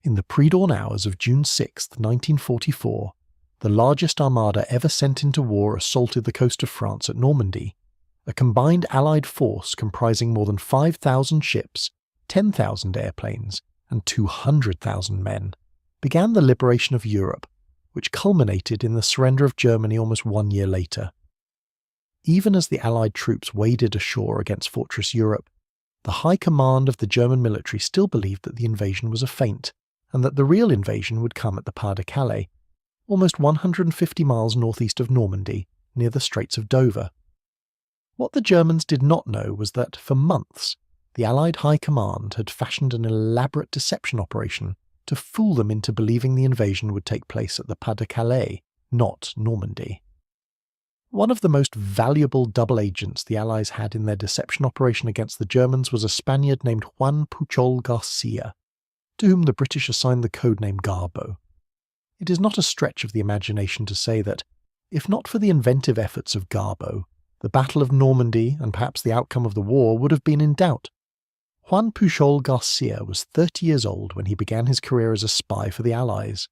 In the pre-dawn hours of June 6, 1944, the largest armada ever sent into war assaulted the coast of France at Normandy. A combined Allied force comprising more than 5,000 ships, 10,000 airplanes, and 200,000 men began the liberation of Europe, which culminated in the surrender of Germany almost 1 year later. Even as the Allied troops waded ashore against Fortress Europe, the high command of the German military still believed that the invasion was a feint, and that the real invasion would come at the Pas de Calais, almost 150 miles northeast of Normandy, near the Straits of Dover. What the Germans did not know was that, for months, the Allied High Command had fashioned an elaborate deception operation to fool them into believing the invasion would take place at the Pas de Calais, not Normandy. One of the most valuable double agents the Allies had in their deception operation against the Germans was a Spaniard named Juan Pujol García, to whom the British assigned the codename Garbo. It is not a stretch of the imagination to say that, if not for the inventive efforts of Garbo, the Battle of Normandy and perhaps the outcome of the war would have been in doubt. Juan Pujol García was 30 years old when he began his career as a spy for the Allies.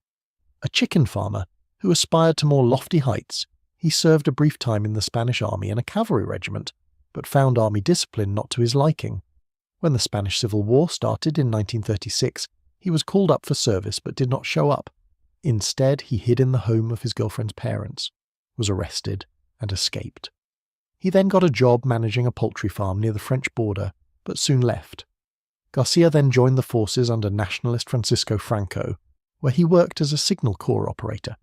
A chicken farmer who aspired to more lofty heights, he served a brief time in the Spanish army in a cavalry regiment, but found army discipline not to his liking. When the Spanish Civil War started in 1936, he was called up for service but did not show up. Instead, he hid in the home of his girlfriend's parents, was arrested, and escaped. He then got a job managing a poultry farm near the French border, but soon left. Garcia then joined the forces under nationalist Francisco Franco, where he worked as a signal corps operator.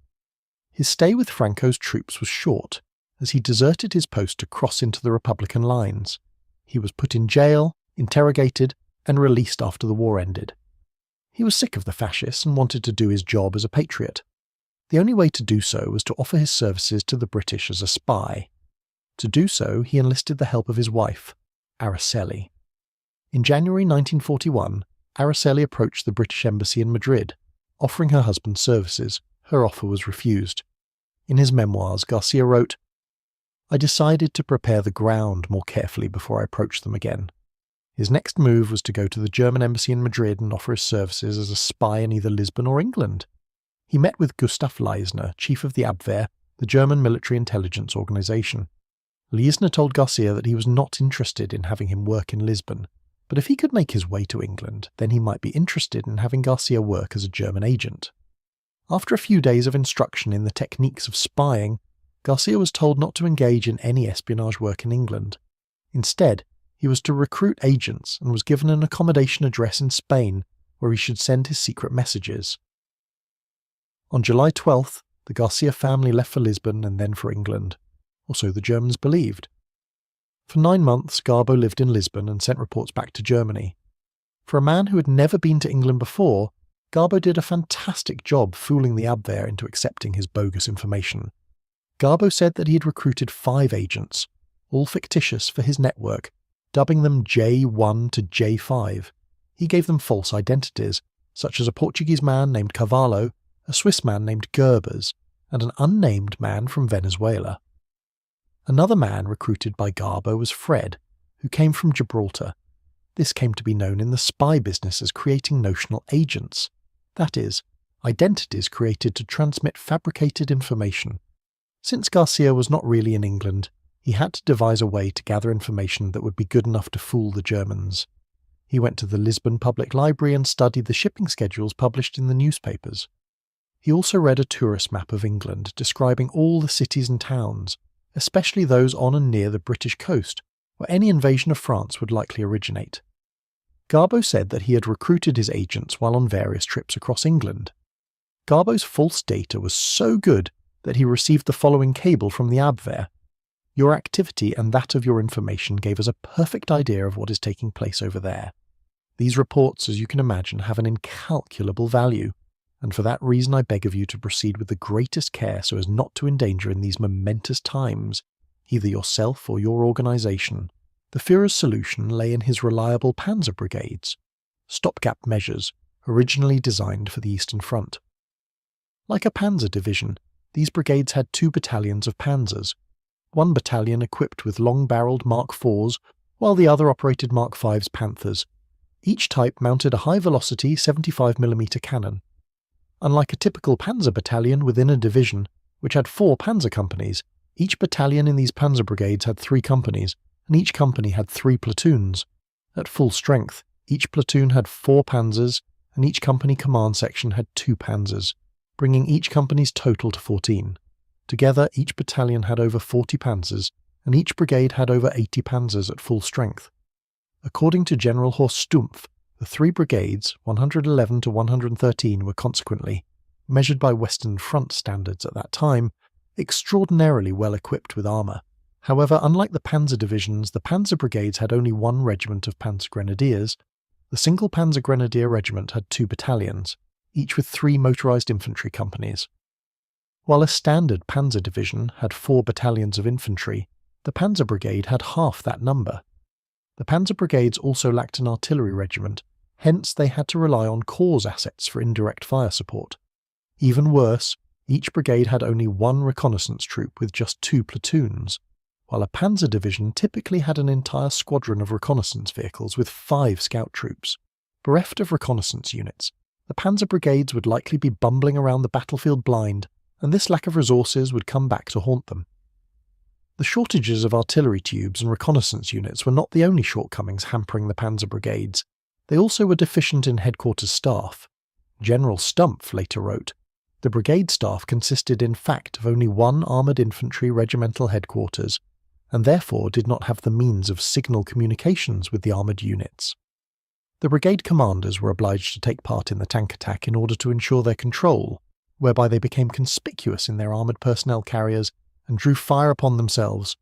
His stay with Franco's troops was short, as he deserted his post to cross into the Republican lines. He was put in jail, interrogated, and released after the war ended. He was sick of the fascists and wanted to do his job as a patriot. The only way to do so was to offer his services to the British as a spy. To do so, he enlisted the help of his wife, Araceli. In January 1941, Araceli approached the British embassy in Madrid, offering her husband services. Her offer was refused. In his memoirs, Garcia wrote, "I decided to prepare the ground more carefully before I approached them again." His next move was to go to the German embassy in Madrid and offer his services as a spy in either Lisbon or England. He met with Gustav Leisner, chief of the Abwehr, the German military intelligence organization. Leisner told Garcia that he was not interested in having him work in Lisbon, but if he could make his way to England, then he might be interested in having Garcia work as a German agent. After a few days of instruction in the techniques of spying, Garcia was told not to engage in any espionage work in England. Instead, he was to recruit agents and was given an accommodation address in Spain where he should send his secret messages. On July 12th, the Garcia family left for Lisbon and then for England, or so the Germans believed. For 9 months, Garbo lived in Lisbon and sent reports back to Germany. For a man who had never been to England before, Garbo did a fantastic job fooling the Abwehr into accepting his bogus information. Garbo said that he had recruited 5 agents, all fictitious for his network, dubbing them J1 to J5. He gave them false identities, such as a Portuguese man named Carvalho, a Swiss man named Gerbers, and an unnamed man from Venezuela. Another man recruited by Garbo was Fred, who came from Gibraltar. This came to be known in the spy business as creating notional agents. That is, identities created to transmit fabricated information. Since Garcia was not really in England, he had to devise a way to gather information that would be good enough to fool the Germans. He went to the Lisbon Public Library and studied the shipping schedules published in the newspapers. He also read a tourist map of England describing all the cities and towns, especially those on and near the British coast, where any invasion of France would likely originate. Garbo said that he had recruited his agents while on various trips across England. Garbo's false data was so good that he received the following cable from the Abwehr: "Your activity and that of your information gave us a perfect idea of what is taking place over there. These reports, as you can imagine, have an incalculable value, and for that reason I beg of you to proceed with the greatest care so as not to endanger in these momentous times either yourself or your organization." The Führer's solution lay in his reliable panzer brigades, stopgap measures originally designed for the Eastern Front. Like a panzer division, these brigades had 2 battalions of panzers, one battalion equipped with long-barreled Mark IVs, while the other operated Mark V's Panthers. Each type mounted a high-velocity 75mm cannon. Unlike a typical panzer battalion within a division, which had 4 panzer companies, each battalion in these panzer brigades had 3 companies, and each company had 3 platoons. At full strength, each platoon had 4 panzers, and each company command section had 2 panzers, bringing each company's total to 14. Together, each battalion had over 40 panzers, and each brigade had over 80 panzers at full strength. According to General Horst Stumpf, the 3 brigades, 111 to 113, were consequently, measured by Western Front standards at that time, extraordinarily well equipped with armour. However, unlike the panzer divisions, the panzer brigades had only 1 regiment of panzer grenadiers. The single panzer grenadier regiment had 2 battalions, each with 3 motorised infantry companies. While a standard panzer division had 4 battalions of infantry, the panzer brigade had half that number. The panzer brigades also lacked an artillery regiment, hence they had to rely on corps assets for indirect fire support. Even worse, each brigade had only 1 reconnaissance troop with just 2 platoons, while a panzer division typically had an entire squadron of reconnaissance vehicles with 5 scout troops. Bereft of reconnaissance units, the panzer brigades would likely be bumbling around the battlefield blind, and this lack of resources would come back to haunt them. The shortages of artillery tubes and reconnaissance units were not the only shortcomings hampering the panzer brigades. They also were deficient in headquarters staff. General Stumpf later wrote, "The brigade staff consisted in fact of only 1 armoured infantry regimental headquarters, and therefore did not have the means of signal communications with the armoured units." The brigade commanders were obliged to take part in the tank attack in order to ensure their control, whereby they became conspicuous in their armoured personnel carriers and drew fire upon themselves.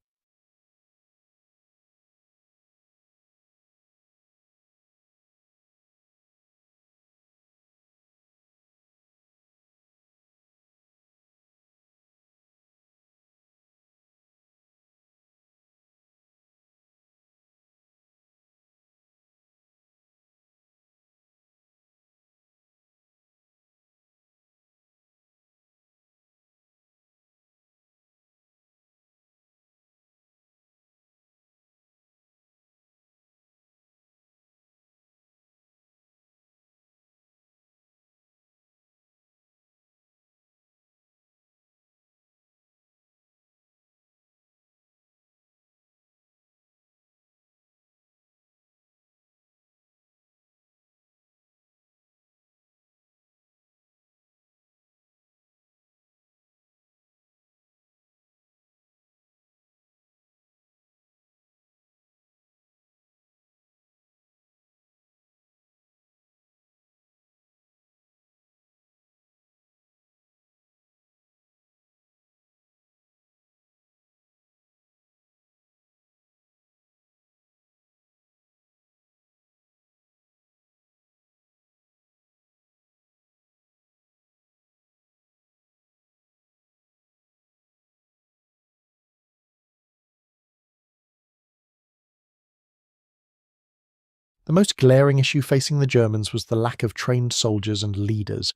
The most glaring issue facing the Germans was the lack of trained soldiers and leaders.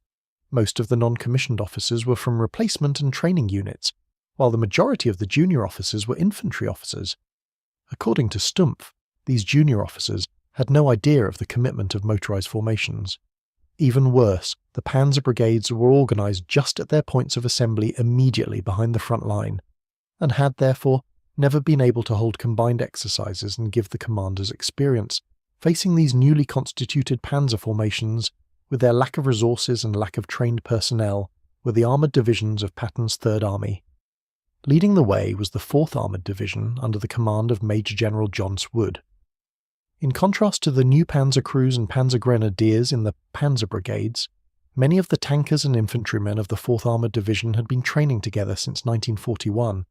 Most of the non-commissioned officers were from replacement and training units, while the majority of the junior officers were infantry officers. According to Stumpf, these junior officers had no idea of the commitment of motorised formations. Even worse, the panzer brigades were organised just at their points of assembly immediately behind the front line, and had therefore never been able to hold combined exercises and give the commanders experience facing these newly constituted panzer formations. With their lack of resources and lack of trained personnel, were the armoured divisions of Patton's Third Army. Leading the way was the 4th Armoured Division under the command of Major General John Wood. In contrast to the new panzer crews and panzer grenadiers in the panzer brigades, many of the tankers and infantrymen of the 4th Armoured Division had been training together since 1941.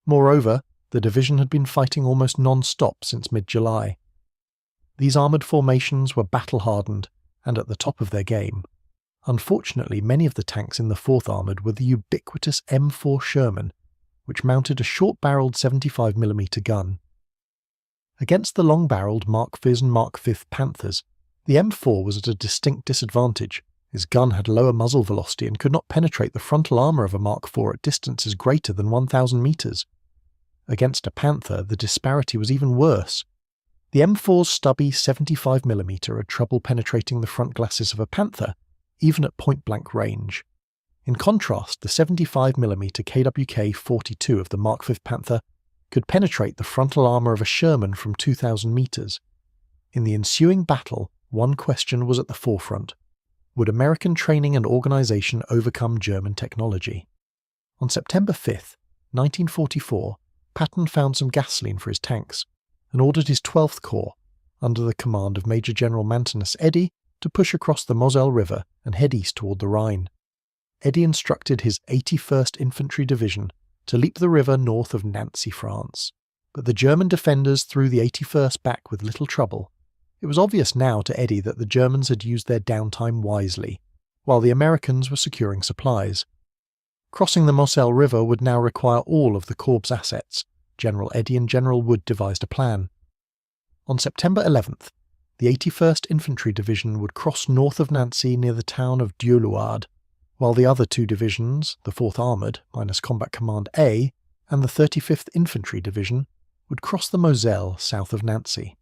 Moreover, the division had been fighting almost non-stop since mid-July. These armoured formations were battle-hardened and at the top of their game. Unfortunately, many of the tanks in the 4th Armoured were the ubiquitous M4 Sherman, which mounted a short-barrelled 75mm gun. Against the long-barrelled Mark V and Mark V Panthers, the M4 was at a distinct disadvantage. His gun had lower muzzle velocity and could not penetrate the frontal armour of a Mark IV at distances greater than 1,000 metres. Against a Panther, the disparity was even worse. The M4's stubby 75mm had trouble penetrating the front glasses of a Panther, even at point-blank range. In contrast, the 75mm KWK-42 of the Mark V Panther could penetrate the frontal armour of a Sherman from 2,000 metres. In the ensuing battle, one question was at the forefront. Would American training and organisation overcome German technology? On September 5, 1944, Patton found some gasoline for his tanks and ordered his 12th Corps, under the command of Major General Mantinus Eddy, to push across the Moselle River and head east toward the Rhine. Eddy instructed his 81st Infantry Division to leap the river north of Nancy, France, but the German defenders threw the 81st back with little trouble. It was obvious now to Eddy that the Germans had used their downtime wisely, while the Americans were securing supplies. Crossing the Moselle River would now require all of the Corps' assets. General Eddy and General Wood devised a plan. On September 11th, the 81st Infantry Division would cross north of Nancy near the town of Dieulouard, while the other two divisions, the 4th Armoured, minus Combat Command A, and the 35th Infantry Division, would cross the Moselle south of Nancy.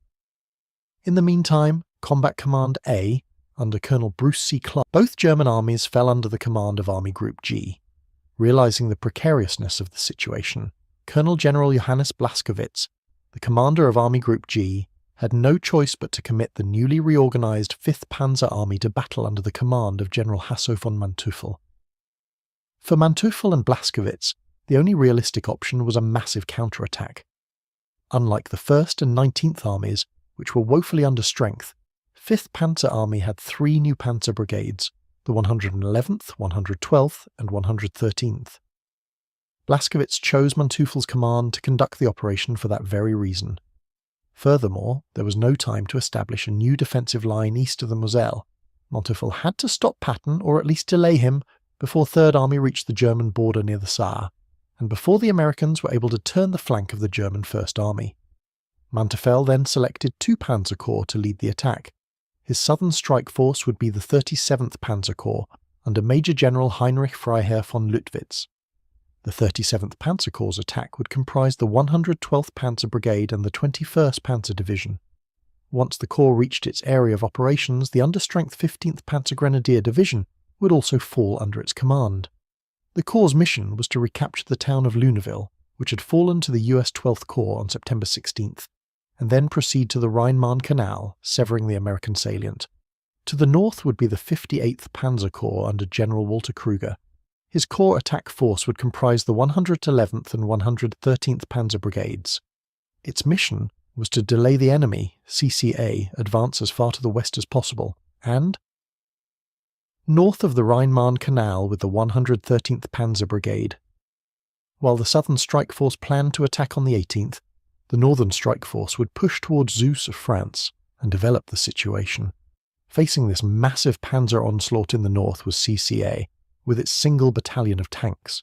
In the meantime, Combat Command A, under Colonel Bruce C. Clark, both German armies fell under the command of Army Group G. Realizing the precariousness of the situation, Colonel General Johannes Blaskowitz, the commander of Army Group G, had no choice but to commit the newly reorganized 5th Panzer Army to battle under the command of General Hasso von Manteuffel. For Manteuffel and Blaskowitz, the only realistic option was a massive counterattack. Unlike the 1st and 19th Armies, which were woefully under strength, 5th Panzer Army had 3 new panzer brigades, the 111th, 112th, and 113th. Blaskowitz chose Manteuffel's command to conduct the operation for that very reason. Furthermore, there was no time to establish a new defensive line east of the Moselle. Manteuffel had to stop Patton, or at least delay him, before 3rd Army reached the German border near the Saar, and before the Americans were able to turn the flank of the German 1st Army. Manteuffel then selected 2 Panzer Corps to lead the attack. His southern strike force would be the 37th Panzer Corps, under Major General Heinrich Freiherr von Lüttwitz. The 37th Panzer Corps' attack would comprise the 112th Panzer Brigade and the 21st Panzer Division. Once the Corps reached its area of operations, the understrength 15th Panzer Grenadier Division would also fall under its command. The Corps' mission was to recapture the town of Luneville, which had fallen to the US 12th Corps on September 16th, and then proceed to the Rhine-Marne Canal, severing the American salient. To the north would be the 58th Panzer Corps under General Walter Kruger. His corps attack force would comprise the 111th and 113th Panzer Brigades. Its mission was to delay the enemy, CCA, advance as far to the west as possible, and north of the Rhine-Marne Canal with the 113th Panzer Brigade. While the Southern Strike Force planned to attack on the 18th, the Northern Strike Force would push towards Zeus of France and develop the situation. Facing this massive panzer onslaught in the north was CCA, with its single battalion of tanks.